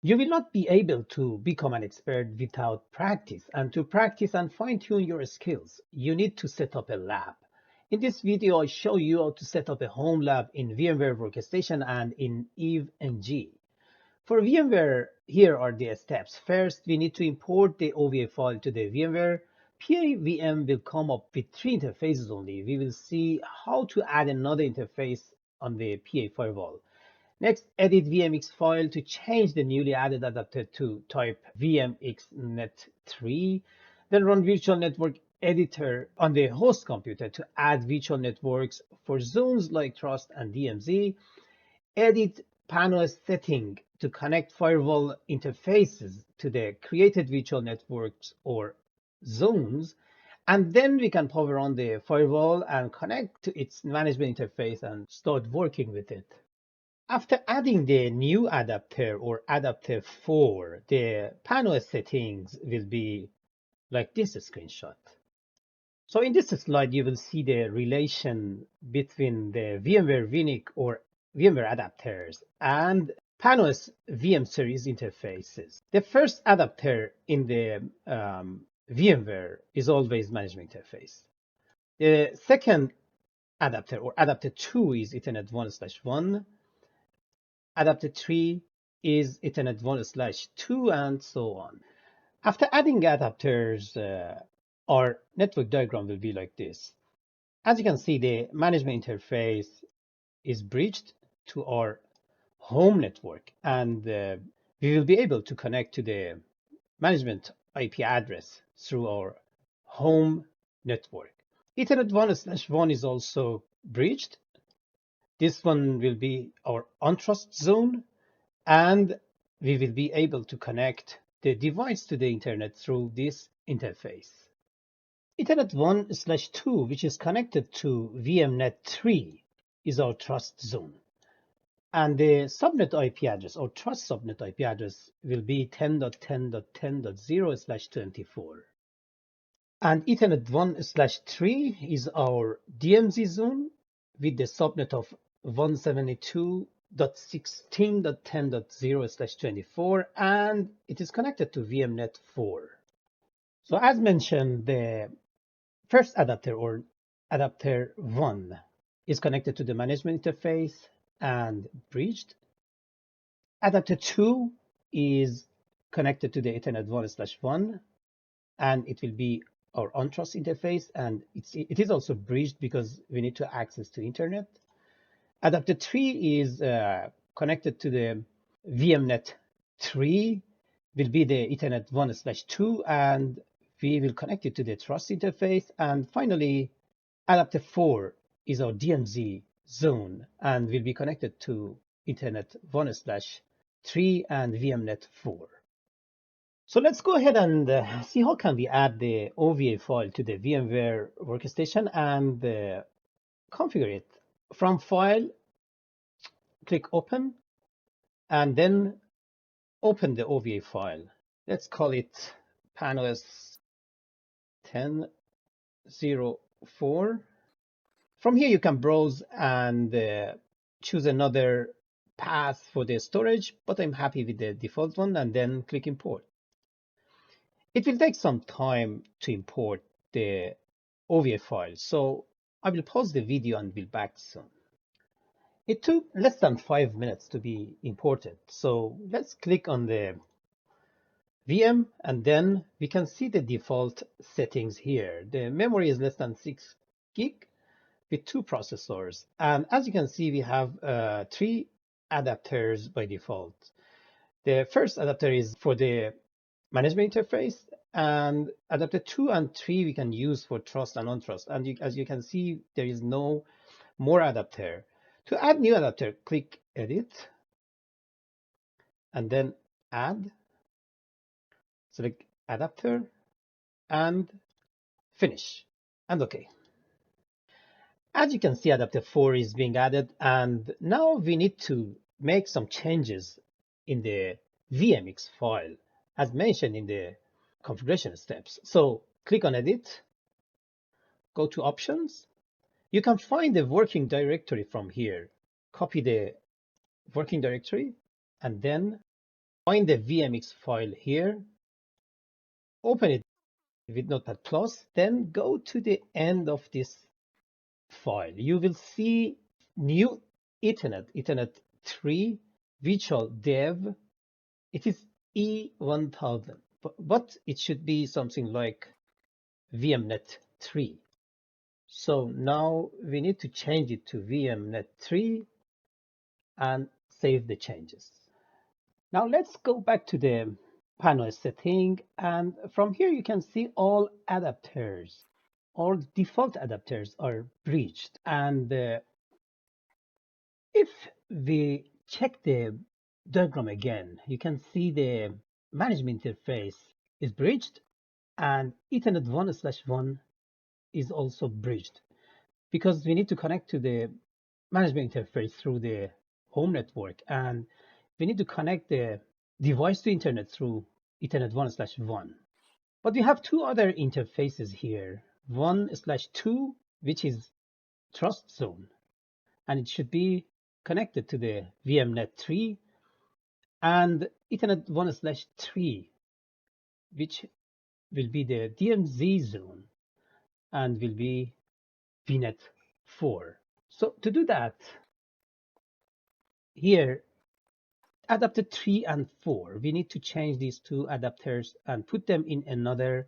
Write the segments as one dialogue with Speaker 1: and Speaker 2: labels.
Speaker 1: You will not be able to become an expert without practice, and to practice and fine-tune your skills, you need to set up a lab. In this video, I show you how to set up a home lab in VMware Workstation and in EVE-NG. For VMware, here are the steps. First, we need to import the OVA file to the VMware. PAVM will come up with 3 interfaces only. We will see how to add another interface on the PA firewall. Next, edit VMX file to change the newly added adapter to type VMXNet3. Then run virtual network editor on the host computer to add virtual networks for zones like Trust and DMZ. Edit PanOS setting to connect firewall interfaces to the created virtual networks or zones. And then we can power on the firewall and connect to its management interface and start working with it. After adding the new adapter or adapter 4, the PanOS settings will be like this screenshot. So in this slide, you will see the relation between the VMware VNIC or VMware adapters and PanOS VM series interfaces. The first adapter in the VMware is always management interface. The second adapter or adapter 2 is Ethernet 1/1. Adapter 3 is Ethernet 1/2, and so on. After adding adapters, our network diagram will be like this. As you can see, the management interface is bridged to our home network, and we will be able to connect to the management IP address through our home network. Ethernet 1/1 is also bridged. This one will be our untrust zone, and we will be able to connect the device to the internet through this interface. Ethernet 1/2, which is connected to VMNet3, is our trust zone. And the subnet IP address, or trust subnet IP address, will be 10.10.10.0/24. And Ethernet 1/3 is our DMZ zone with the subnet of 172.16.10.0/24, and it is connected to VMNet 4. So as mentioned, the first adapter or adapter 1 is connected to the management interface and bridged. Adapter 2 is connected to the Ethernet 1/1, and it will be our untrust interface, and it is also bridged because we need to access to internet. Adapter 3 is connected to the VMNet 3, will be the Ethernet 1/2, and we will connect it to the trust interface. And finally, adapter 4 is our DMZ zone and will be connected to Ethernet 1/3 and VMNet 4. So let's go ahead and see how can we add the OVA file to the VMware workstation and configure it. From File, click Open, and then open the OVA file. Let's call it PanOS 10.04. From here, you can browse and choose another path for the storage, but I'm happy with the default one, and then click Import. It will take some time to import the OVA file, so I will pause the video and be back soon. It took less than 5 minutes to be imported, so let's click on the VM, and then we can see the default settings here. The memory is less than 6 gig with 2 processors, and as you can see, we have 3 adapters by default. The first adapter is for the management interface, and adapter 2 and 3 we can use for trust and untrust. And as you can see, there is no more adapter. To add new adapter, click Edit, and then Add, select Adapter, and Finish, and OK. As you can see, adapter 4 is being added, and now we need to make some changes in the VMX file, as mentioned in the configuration steps. So click on Edit, go to Options. You can find the working directory from here. Copy the working directory and then Find the VMX file here, open it with Notepad+, then go to the end of this file. You will see new Ethernet 3 virtual dev. It is E1000, but it should be something like VMnet 3. So now we need to change it to VMnet 3 and save the changes. Now let's go back to the PanOS setting, and from here you can see all adapters. All default adapters are breached, and if we check the diagram again, you can see the management interface is breached, and Ethernet 1/1 is also breached because we need to connect to the management interface through the home network, and we need to connect the device to internet through Ethernet 1/1. But we have two other interfaces here, 1/2, which is trust zone, and it should be connected to the VMnet 3, and Ethernet 1/3, which will be the DMZ zone and will be VNet 4. So to do that, here, adapter 3 and 4, we need to change these two adapters and put them in another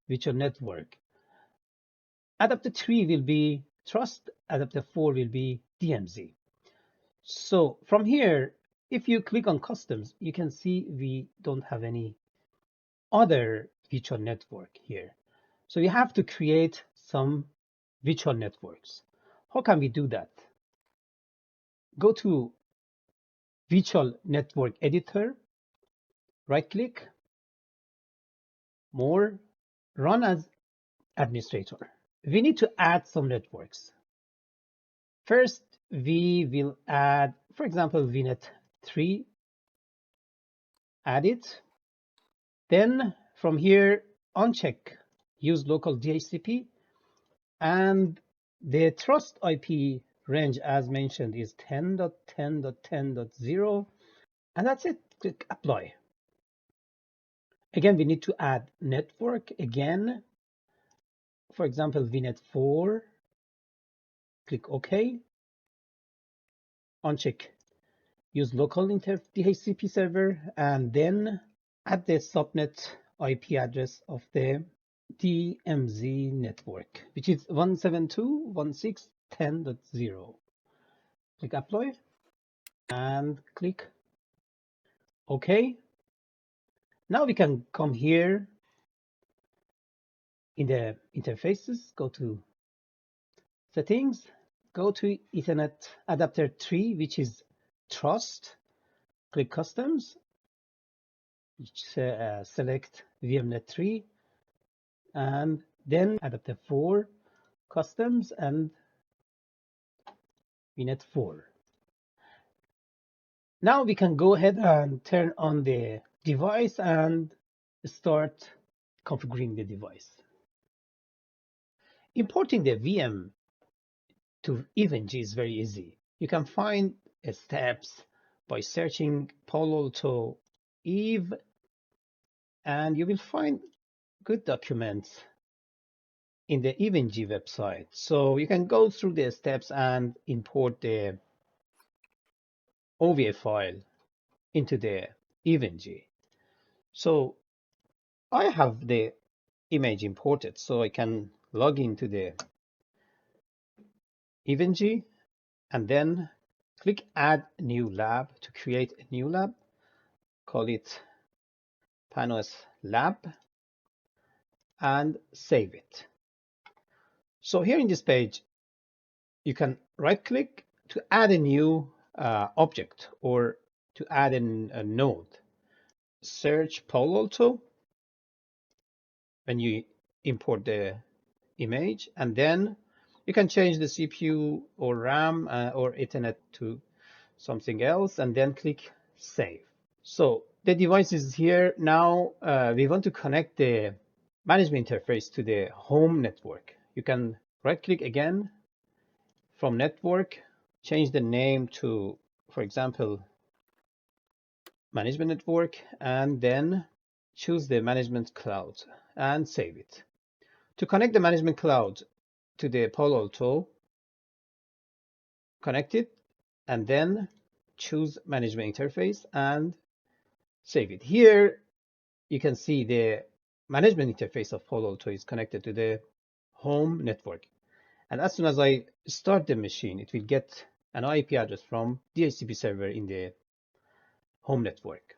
Speaker 1: virtual network. Adapter 3 will be trust, adapter 4 will be DMZ. So from here, if you click on customs, you can see we don't have any other virtual network here. So you have to create some virtual networks. How can we do that? Go to virtual network editor, right click, more, run as administrator. We need to add some networks. First, we will add, for example, VNet 3, add it. Then from here, uncheck use local DHCP, and the trust IP range as mentioned is 10.10.10.0, and that's it. Click apply. Again, we need to add network again. For example, VNet 4, click OK. Uncheck use local DHCP server, and then add the subnet IP address of the DMZ network, which is 172.168.10.0. Click apply and click OK. Now we can come here in the interfaces, go to settings, go to Ethernet adapter 3, which is trust, click customs, select VMnet 3, and then adapter 4, customs, and VNet 4. Now we can go ahead and turn on the device and start configuring the device. Importing the VM to EVE-NG is very easy. You can find steps by searching Palo Alto Eve, and you will find good documents in the EVE-NG website. So you can go through the steps and import the OVA file into the EVE-NG. So I have the image imported, so I can log into the EVE-NG and then click add new lab to create a new lab. Call it PanOS lab and save it. So here in this page, you can right click to add a new object or to add a node. Search Palo Alto when you import the image, and then you can change the CPU or RAM or Ethernet to something else, and then click save. So the device is here. Now we want to connect the management interface to the home network. You can right click again from network, change the name to, for example, management network, and then choose the management cloud and save it. To connect the management cloud to the Palo Alto, connect it, and then choose management interface and save it. Here you can see the management interface of Palo Alto is connected to the home network. And as soon as I start the machine, it will get an IP address from DHCP server in the home network.